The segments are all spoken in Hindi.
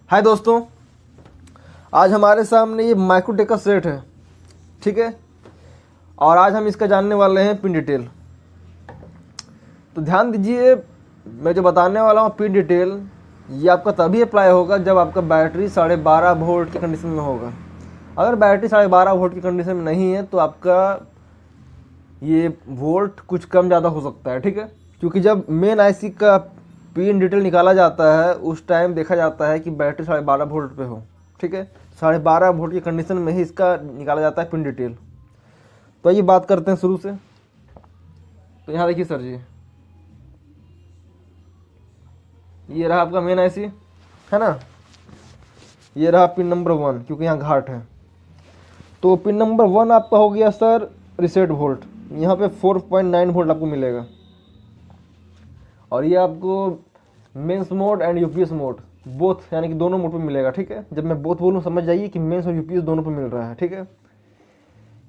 हाय दोस्तों, आज हमारे सामने ये माइक्रोटेक का सेट है, ठीक है। और आज हम इसका जानने वाले हैं पिन डिटेल। तो ध्यान दीजिए, मैं जो बताने वाला हूँ पिन डिटेल, ये आपका तभी अप्लाई होगा जब आपका बैटरी 12.5 वोल्ट की कंडीशन में होगा। अगर बैटरी 12.5 वोल्ट की कंडीशन में नहीं है तो आपका ये वोल्ट कुछ कम ज़्यादा हो सकता है, ठीक है। क्योंकि जब मेन आईसी का पिन डिटेल निकाला जाता है उस टाइम देखा जाता है कि बैटरी 12.5 वोल्ट पे हो, ठीक है। 12.5 वोल्ट की कंडीशन में ही इसका निकाला जाता है पिन डिटेल। तो ये बात करते हैं शुरू से। तो यहाँ देखिए सर जी, ये रहा आपका मेन आईसी, है ना। ये रहा पिन नंबर 1, क्योंकि यहाँ घाट है। तो पिन नंबर 1 आपका हो गया सर रीसेट वोल्ट। यहाँ पे 4.9 वोल्ट आपको मिलेगा। और ये आपको mains mode and UPS mode both, यानी कि दोनों मोड पे मिलेगा, ठीक है। जब मैं बोथ बोलूँ समझ जाइए कि मेंस और यूपीएस दोनों पे मिल रहा है, ठीक है।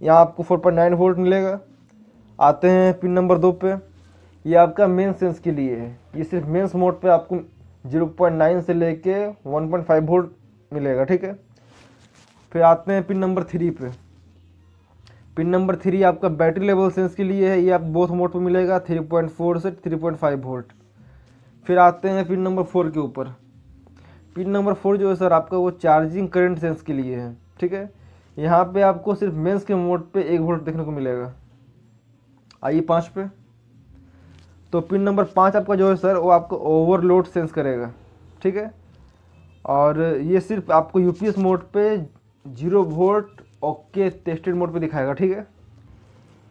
यहाँ आपको 4.9 वोल्ट मिलेगा। आते हैं पिन नंबर 2 पे। ये आपका मेन सेंस के लिए है। ये सिर्फ मेंस मोड पे आपको 0.9 से लेके 1.5 वोल्ट मिलेगा, ठीक है। फिर आते हैं पिन नंबर 3 पे। पिन नंबर 3 आपका बैटरी लेवल सेंस के लिए है। ये आप बोथ मोड पे मिलेगा 3.4 से 3.5 वोल्ट। फिर आते हैं पिन नंबर 4 के ऊपर। पिन नंबर 4 जो है सर आपका वो चार्जिंग करंट सेंस के लिए है, ठीक है। यहाँ पे आपको सिर्फ मेंस के मोड पे 1 वोल्ट देखने को मिलेगा। आइए 5 पे। तो पिन नंबर 5 आपका जो है सर वो आपको ओवरलोड सेंस करेगा, ठीक है। और ये सिर्फ आपको यूपीएस मोड पे 0 वोल्ट ओके टेस्टेड मोड पे दिखाएगा, ठीक है।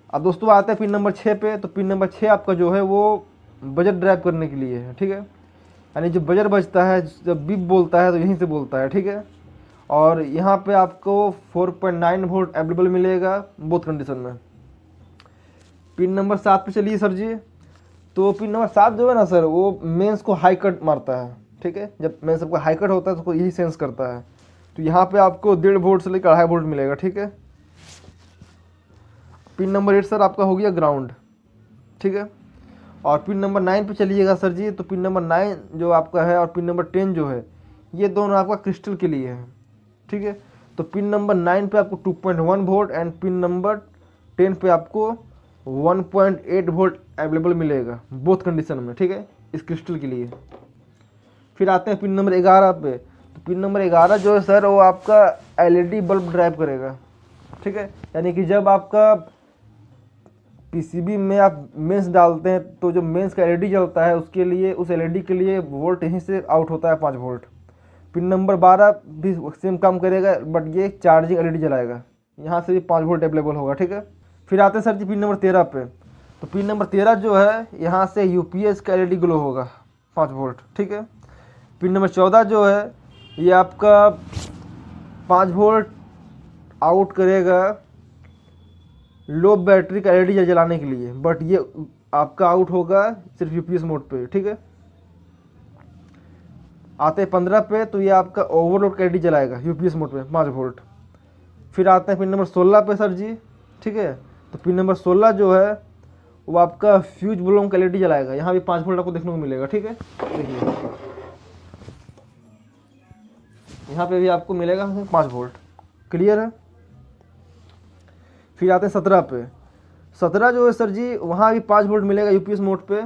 अब दोस्तों आते हैं पिन नंबर 6 पे। तो पिन नंबर 6 आपका जो है वो बजट ड्राइव करने के लिए है, ठीक है। यानी जब बजर बजता है, जब बीप बोलता है तो यहीं से बोलता है, ठीक है। और यहाँ पे आपको 4.9 वोल्ट अवेलेबल मिलेगा बोथ कंडीशन में। पिन नंबर 7 पे चलिए सर जी। तो पिन नंबर 7 जो है ना सर वो मेंस को हाई कट मारता है, ठीक है। जब मेंस सबका हाई कट होता है तो यही सेंस करता है। तो यहाँ पे आपको 1.5 वोल्ट से लेकर 2.5 वोल्ट मिलेगा, ठीक है। पिन नंबर 8 सर आपका हो गया ग्राउंड, ठीक है। और पिन नंबर 9 पे चलिएगा सर जी। तो पिन नंबर 9 जो आपका है और पिन नंबर 10 जो है ये दोनों आपका क्रिस्टल के लिए है, ठीक है। तो पिन नंबर 9 पे आपको 2.1 वोल्ट एंड पिन नंबर 10 पे आपको 1.8 वोल्ट अवेलेबल मिलेगा बोथ कंडीशन में, ठीक है, इस क्रिस्टल के लिए। फिर आते हैं पिन नंबर 11 पे। तो पिन नंबर 11 जो है सर वो आपका एलईडी बल्ब ड्राइव करेगा, ठीक है। यानी कि जब आपका पीसीबी में आप मेंस डालते हैं तो जो मेंस का एलईडी जलता है उसके लिए, उस एलईडी के लिए वोल्ट यहीं से आउट होता है 5 वोल्ट। पिन नंबर 12 भी सेम काम करेगा, बट ये चार्जिंग एलईडी जलाएगा। यहाँ से भी 5 वोल्ट अवेलेबल होगा, ठीक है। फिर आते हैं सर जी पिन नंबर 13 पे। तो पिन नंबर 13 जो है यहाँ से यूपीएस का एलईडी ग्लो होगा 5 वोल्ट, ठीक है। पिन नंबर 14 जो है ये आपका 5 वोल्ट आउट करेगा लो बैटरी का एलईडी जलाने के लिए, बट ये आपका आउट होगा सिर्फ यूपीएस मोड पे, ठीक है। आते हैं 15 पे। तो ये आपका ओवरलोड का एलईडी जलाएगा यूपीएस मोड पे 5 वोल्ट। फिर आते हैं पिन नंबर 16 पे सर जी, ठीक है। तो पिन नंबर 16 जो है वो आपका फ्यूज ब्लोम का एलईडी जलाएगा। यहाँ भी 5 वोल्ट आपको देखने को मिलेगा, ठीक है। देखिए यहाँ पे भी आपको मिलेगा 5 वोल्ट, क्लियर है। फिर आते हैं 17 पे। 17 जो है सर जी वहाँ भी 5 वोल्ट मिलेगा यूपीएस मोड पे,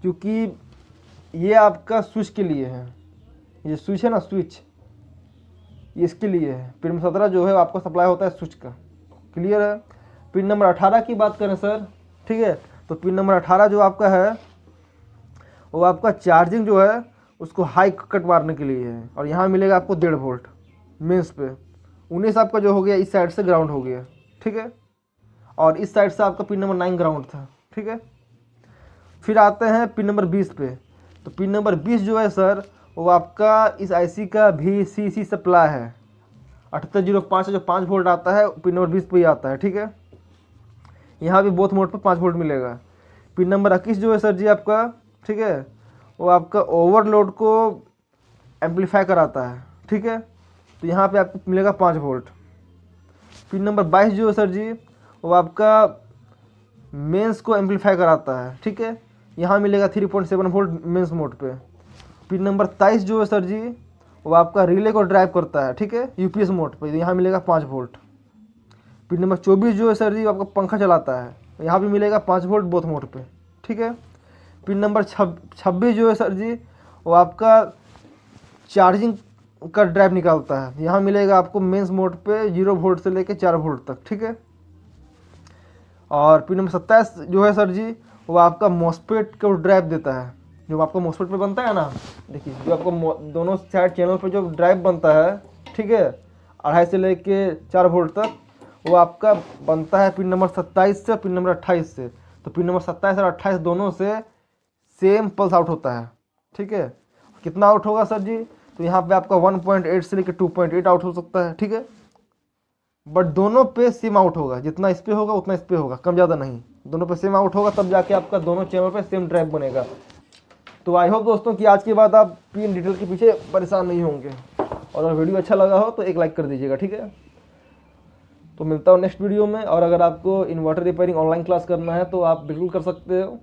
क्योंकि ये आपका स्विच के लिए है। ये स्विच है ना, स्विच ये इसके लिए है। पिन नंबर 17 जो है आपको सप्लाई होता है स्विच का, क्लियर है। पिन नंबर 18 की बात करें सर, ठीक है। तो पिन नंबर 18 जो आपका है वो आपका चार्जिंग जो है उसको हाई कट मारने के लिए है। और यहाँ मिलेगा आपको 1.5 वोल्ट मेंस पे। 19 आपका जो हो गया इस साइड से ग्राउंड हो गया, ठीक है। और इस साइड से आपका पिन नंबर 9 ग्राउंड था, ठीक है। फिर आते हैं पिन नंबर 20 पे। तो पिन नंबर 20 जो है सर वो आपका इस आईसी का VCC सप्लाई है। 7805 से जो 5 वोल्ट आता है पिन नंबर 20 पे ही आता है, ठीक है। यहाँ भी बोथ मोड पर 5 वोल्ट मिलेगा। पिन नंबर 21 जो है सर जी आपका, ठीक है, वो आपका ओवरलोड को एम्पलीफाई कराता है, ठीक है। तो यहाँ पे आपको मिलेगा 5 वोल्ट। पिन नंबर 22 जो है सर जी वो आपका मेंस को एम्पलीफाई कराता है, ठीक है। यहाँ मिलेगा 3.7 वोल्ट मेंस मोड पे। पिन नंबर 23 जो है सर जी वो आपका रिले को ड्राइव करता है, ठीक है, यूपीएस मोड पे, यहाँ मिलेगा 5 वोल्ट। पिन नंबर 24 जो है सर जी वो आपका पंखा चलाता है, यहाँ भी मिलेगा 5 वोल्ट बोथ मोड पे, ठीक है। पिन नंबर 26 जो है सर जी वो आपका चार्जिंग का ड्राइव निकालता है, यहाँ मिलेगा आपको मेंस मोड पे 0 वोल्ट से लेके 4 वोल्ट तक, ठीक है। और पिन नंबर 27 जो है सर जी वो आपका मॉसफेट को ड्राइव देता है, जो आपका मॉसफेट पे बनता है ना, देखिए जो आपको दोनों साइड चैनल पे जो ड्राइव बनता है, ठीक है, 2.5 से लेके 4 वोल्ट तक, वो आपका बनता है पिन नंबर 27 से, पिन नंबर 28 से। तो पिन नंबर 27 और 28 दोनों से सेम पल्स आउट होता है, ठीक है। कितना आउट होगा सर जी, तो यहाँ पे आपका 1.8 से लेकर 2.8 आउट हो सकता है, ठीक है। बट दोनों पे सेम आउट होगा, जितना इस पे होगा उतना इस पे होगा, कम ज़्यादा नहीं, दोनों पे सेम आउट होगा, तब जाके आपका दोनों चैनल पे सेम ड्राइव बनेगा। तो आई होप दोस्तों कि आज के बाद आप पिन डिटेल के पीछे परेशान नहीं होंगे, और अगर वीडियो अच्छा लगा हो तो एक लाइक कर दीजिएगा, ठीक है। तो मिलता हूँ नेक्स्ट वीडियो में। और अगर आपको इन्वर्टर रिपेयरिंग ऑनलाइन क्लास करना है तो आप बिल्कुल कर सकते हो,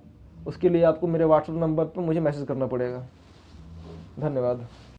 उसके लिए आपको मेरे व्हाट्सएप नंबर पर मुझे मैसेज करना पड़ेगा। धन्यवाद।